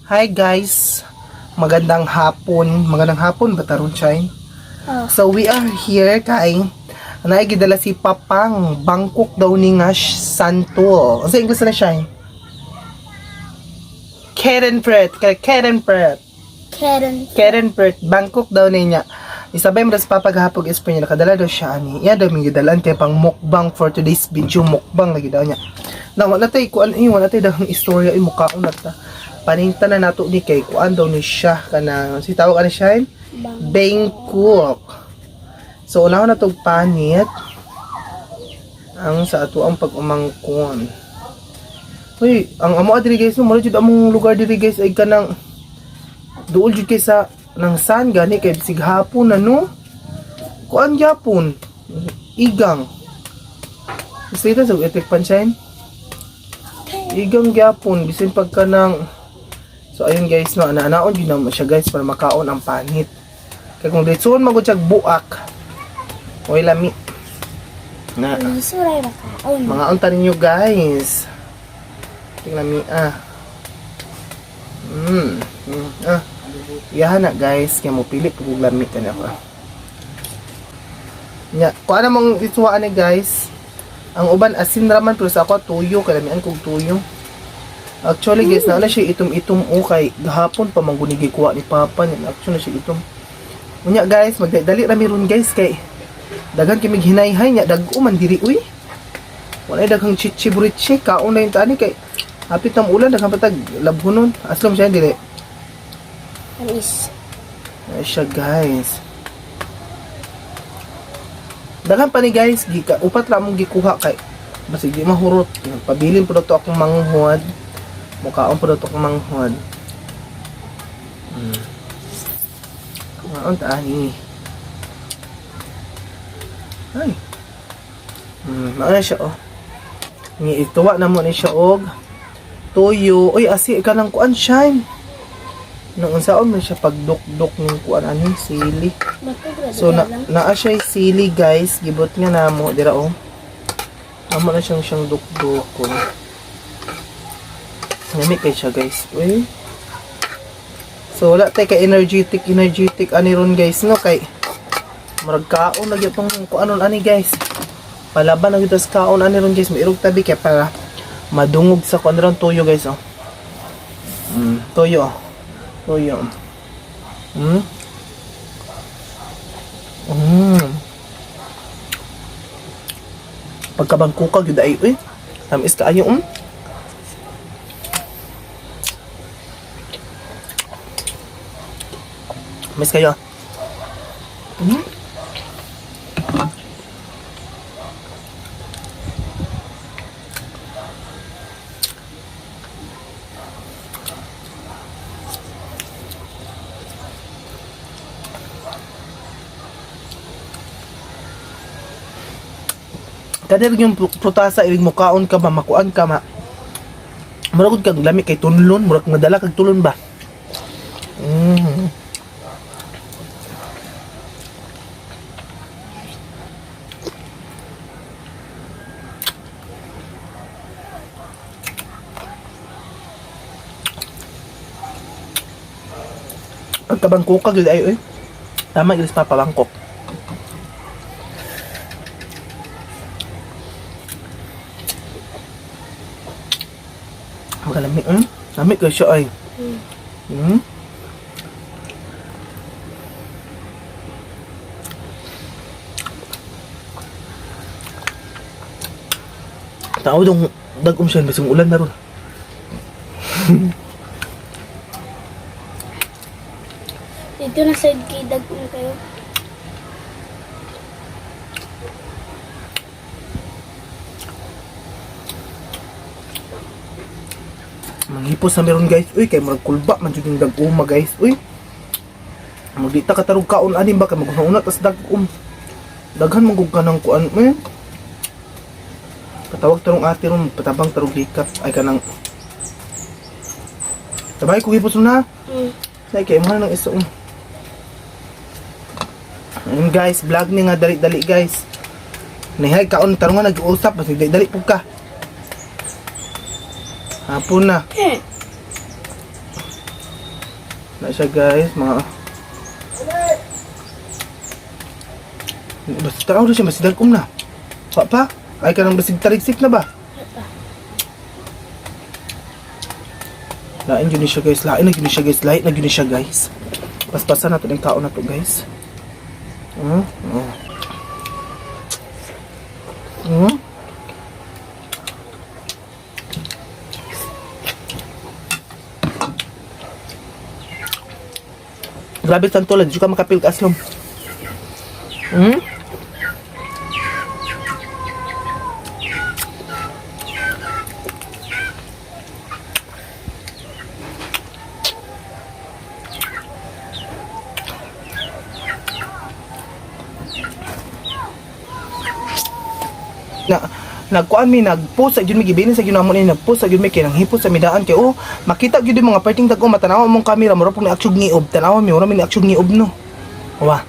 Hi guys, magandang hapon. Magandang hapon ba taron Chay? So we are here kay naigidala si Papang Bangkok daw ni nga Santo. Sa English na siya. Karen Pratt, Karen Pratt, Bangkok daw niya. Isabay mo sa papaghapog Espanya nakadala daw siya ani. Iya daw mi gidalan kay pang mukbang for today's video, mukbang lagi daw niya. Na wala tay kuan wala tay daw istorya mukhaon na ta. Paningtan na nato ni kay kuan daw ni siya kana si tawag ani siya Bangkok. So una na tog panit ang sa ato ang pag-umangkon. Uy, ang amo diri guys, mo jud among lugar diri guys ay kanang duol jud kay sa nang san gani kay sighapon na no. Kuan gyapon. Igang. Gusto ito sa etek pansain. Igang gyapon bisin pagka nang. So ayun guys, no, anaon din naman siya guys para makaon ang panit. Kaya kung ditsuon magod siya buak. Oy lami. Na. Mga unta ninyo guys. Tingnan mi Yahan na guys, kaya mo pili kung lami ka na ako. Nya, kung ano mong ituwaan ni guys, ang uban asin raman pero sa ako tuyo, kalamian kong tuyo. Actually guys, naala siya itom-itom kay gahapon pa manggunigi kuha ni Papa niya. Actually siya itom. Unya guys, magdali rami ron guys kay daghan kimig hinay-hay niya dag-o man diri uy. Wala daghang chichi-burichi kaon na yung tani kay hapit ng ulan daghang patag labhonon. Aslom siya dili. Anis. Ay siya guys. Daghan pa ni guys, upat ra mong gikuha kay basig di mahurot. Pabilin po to akong manghuad. Mukhaon po to akong manghuad. Ang tani. Ay. Maana siya Ni ituwa na mo ni siya og toyo. Uy, asi ka nang kuan shine. Nung unsaon man siya pagdukdok ng kuan ani sili. So naa siya sili guys, gibot nga namo dira amo na siyang dukdokon. Nami kay siya guys. Uy. So wala tay kay energetic ani ron guys no kay murag kaon lagi tong kuanon ani guys. Palaban na gitas kaon ani ron guys, mairog tabi kay para madungog sa kuan ron toyo guys Toyo. Pagkabangkuka gyud ay tamis kaayo Miss kayo. Kada yung prutasa iring mukaon ka ba, makuan ka ma. Murag kag lami kay tunlon, murag nadala kag tulon ba. Ang kabangkuka gyud ay tama gyud sa Bangkok. Magalami lami ka siya ay. Tao dong dagom siya bising ulan na ron. Dito na side kidag na kayo. Manghipos na meron guys. Uy, kay murag kulba man jud yung dag-uma guys. Uy. Magdita ka tarog kaon ani ba kay maguna tas dag-um. Daghan man gug kanang kuan Patawag tarong ate ron, patabang tarong hikap ay kanang. Sabay ko hipos na. Say kay mo nang iso. Ayun guys, vlog ni nga dali-dali guys. Nihay kaon tarong nga nag-uusap basta dali-dali pug ka. Hapon na. Na siya guys, mga... Basta tao na siya, masidagom na. Pa? Ay ka nang basig taligsik na ba? Lain yun siya guys, lain na yun siya guys, lain na yun siya guys. Paspasan natin yung tao na to guys. Grabe tantulad, di ka makapil ka aslom. Nagkuan mi nagpost sa gyud mi gibinin sa ginamo ni nagpost sa gyud mi kay nang hipot sa midaan kay makita gyud yung mga parting dagko matanaw mong camera mura pug ni aksyon ngiob tanaw mi mura mi ni aksyon ngiob no. Wa.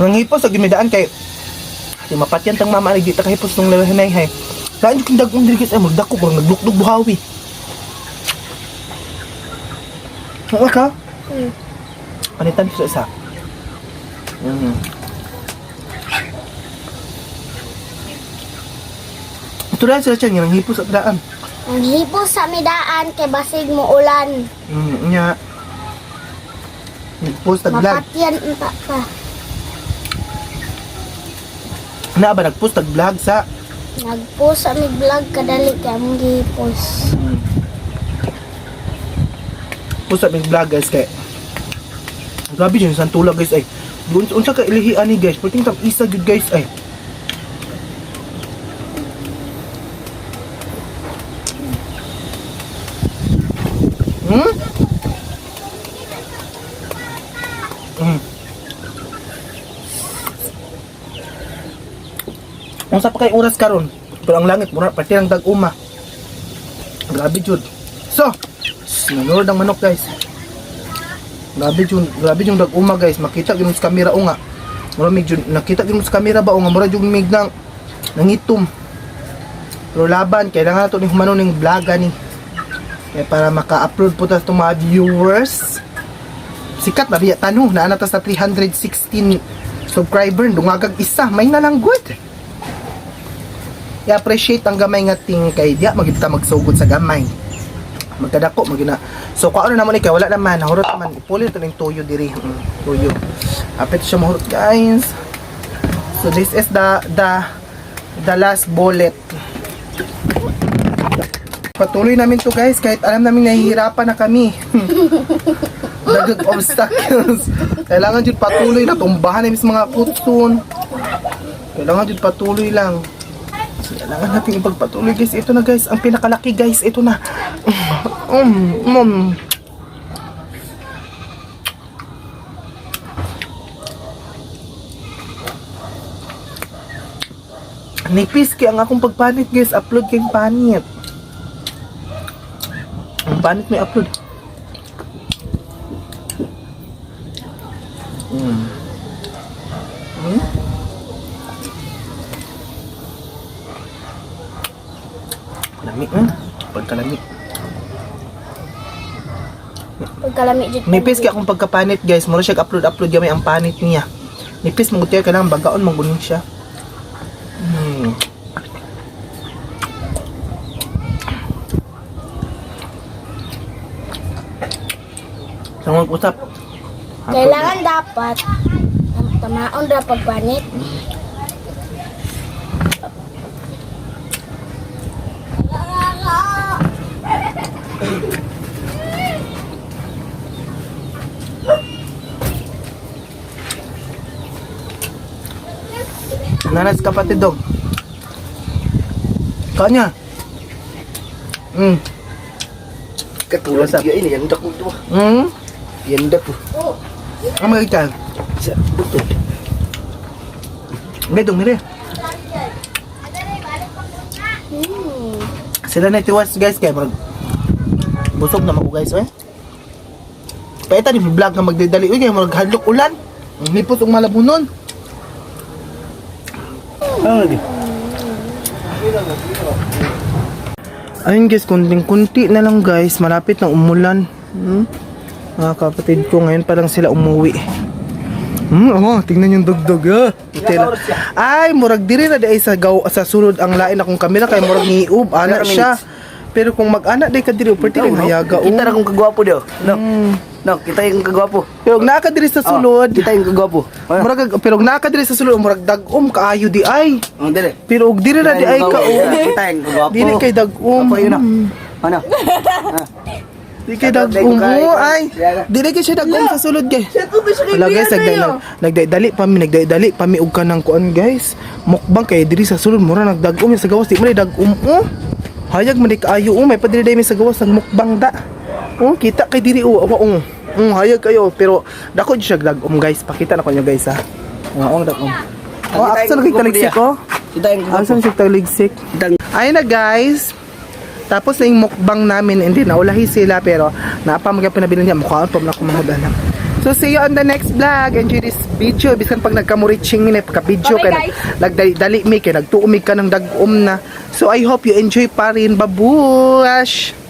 Nang hipot sa gyud mi daan kay di mapatyan tang mama di ta kahipos nung lalahanay hay. Daan gyud dagkong diri kay magdako kurang naglukdog buhawi. Wa ka? Panitan sa isa. Ito rin sila siya, yung hipos sa daan. Ang hipos sa midaan kay basig mo ulan. Nga. Nag-post tag vlog. Mapatyan unta ka. Na ba nag-post tag vlog sa? Nagpost sa mi vlog kadali kay among gihipos. Post sa may vlog guys kay. Grabe dyan, santula guys ay. Unsa ka ilihian ni guys, pwedeng tam isa good guys ay. Unsa pa kay oras karon? Pero ang langit mura pati ang dag-uma. Grabe jud. So, nanood ang manok guys. Grabe yung dag-uma guys, makita gyud sa camera o nga. Mura mig jud nakita gyud sa camera ba o nga mura jud mig nang nangitom. Pero laban kailangan nato ni humano ning vloga ni. Kaya para maka-upload po ta itong mga viewers. Sikat na biya tanong na anatas sa 316 subscriber dungagag isa may na lang good. I-appreciate ang gamay nga ting kay diya magita magsugod sa gamay. Magkadako magina. So kung ano naman kay wala naman nahurot naman ipulit to ning tuyo diri. Tuyo. Apit siya mahurot guys. So this is the last bullet. Patuloy namin to guys kahit alam namin nahihirapan na kami. Dagag obstacles. Kailangan jud patuloy na tumbahan namin sa mga kutsun. Kailangan jud patuloy lang. Kailangan natin ipagpatuloy guys. Ito na guys. Ang pinakalaki guys. Ito na. Nipis kaya ang akong pagpanit guys. Upload kayong panit. Ang panit may upload. Lamig pagkalamig. Pagkalami jud. Nipis kaya akong pagkapanit guys. Mura siya upload gamay ang panit niya. Nipis mangutya ka lang bagaon manggunin siya. Sa mga usap. Kailangan dapat ang tamaon ra pagpanit. Nanas kapatid dog. Kanya. Katulad sa ini yang dak mo. Yang dak po. Ang mga ikan. Sa buto. Medong mire. Sila na tiwas guys kay mag busog na mako guys Paita ni vlog nga magdidali uy kay maghadlok ulan. Ang lipot og malabunon. Ayun guys, kunting-kunti na lang guys. Malapit na umulan. Mga kapatid ko, ngayon pa lang sila umuwi. Tingnan yung dugdog Ay, murag diri na di ay sa sulod ang lain akong kamera kay murag niub ana siya. Pero kung mag-ana day ka diri, pwede rin hayaga. Kita na kung kagwapo daw. No, kita yung kagwapo. Pero naa ka diri sa sulod. Kita yung kagwapo. Murag pero naa ka diri sa sulod, murag dagom kaayo di ay. Dali. Pero og diri na di ay ka. Kita yung kagwapo. Dili kay dagom. Apa yun Ano? Di kay dagom ay. Dili kay siya dagom sa sulod kay. Wala guys, nagdali pa mi og kanang kuan guys. Mukbang kay diri sa sulod mura nagdagom sa gawas di mo dagom. Hayag man di kaayo may padili day mi sa gawas ng mukbang da. Kita kay diri hayag kayo pero dako siya dagom guys. Pakita na ko nyo guys ha. Dagom. Asa lagi taligsik ko? Kita yung kagwapo. Asa siya taligsik? Ayun na guys. Tapos na yung mukbang namin, hindi naulahi sila pero napamagay pinabili niya mukhaan pa na kumahudala. So see you on the next vlog. Enjoy this video. Bisan pag nagkamuriching ni pagka-video kay nagdali mi kay nagtuumig ka ng dagom na. So I hope you enjoy pa rin. Babush!